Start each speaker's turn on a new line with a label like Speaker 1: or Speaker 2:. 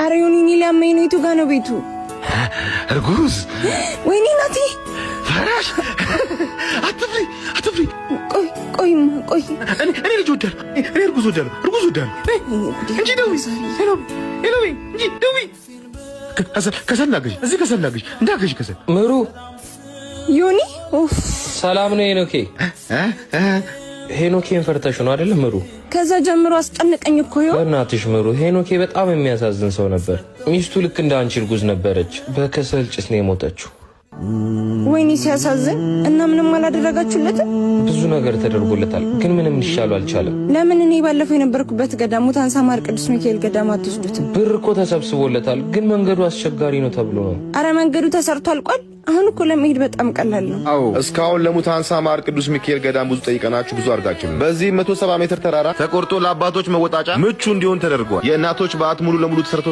Speaker 1: ኧረ ዮኒ ሊያመኝ ነው። የቱ ጋር ነው ቤቱ?
Speaker 2: እርጉዝ?
Speaker 1: ወይኔ ናቲ
Speaker 2: ፈራሽ። አትፍሪ።
Speaker 1: ቆይ
Speaker 2: እኔ ልጅ ወዳለሁ። እኔ እርጉዝ ወዳለሁ እንጂ ደውይ። ሄሎ እንጂ ደውይ። ከሰላግሽ እዚህ ከሰላግሽ እንዳገሽ ከሰል
Speaker 3: ምሩ
Speaker 1: ዮኒ
Speaker 3: ሰላም ነው ሄኖኬ። ሄኖኬን ፈርተሽ ነው አይደል ምሩ?
Speaker 1: ከዛ ጀምሮ አስጨነቀኝ እኮ ይኸው።
Speaker 3: በእናትሽ ምሩ ሄኖኬ በጣም የሚያሳዝን ሰው ነበር። ሚስቱ ልክ እንደ አንቺ እርጉዝ ነበረች። በከሰል ጭስ ነው የሞተችው።
Speaker 1: ወይኔ ሲያሳዝን። እና ምንም አላደረጋችሁለትም?
Speaker 3: ብዙ ነገር ተደርጎለታል፣ ግን ምንም ሊሻለው አልቻለም።
Speaker 1: ለምን እኔ ባለፈው የነበርኩበት ገዳም ሙታንሳ ማር ቅዱስ ሚካኤል ገዳም አትወስዱትም?
Speaker 3: ብር እኮ ተሰብስቦለታል፣ ግን መንገዱ አስቸጋሪ ነው ተብሎ ነው።
Speaker 1: አረ መንገዱ ተሰርቶ አልቋል። አሁን እኮ ለመሄድ በጣም ቀላል ነው።
Speaker 4: አዎ እስካሁን ለሙታንሳ ማር ቅዱስ ሚካኤል ገዳም ብዙ ጠይቀናችሁ ብዙ አድርጋችሁ። በዚህ 170 ሜትር ተራራ ተቆርጦ ለአባቶች መወጣጫ ምቹ እንዲሆን ተደርጓል። የእናቶች በዓት ሙሉ ለሙሉ ተሰርቶ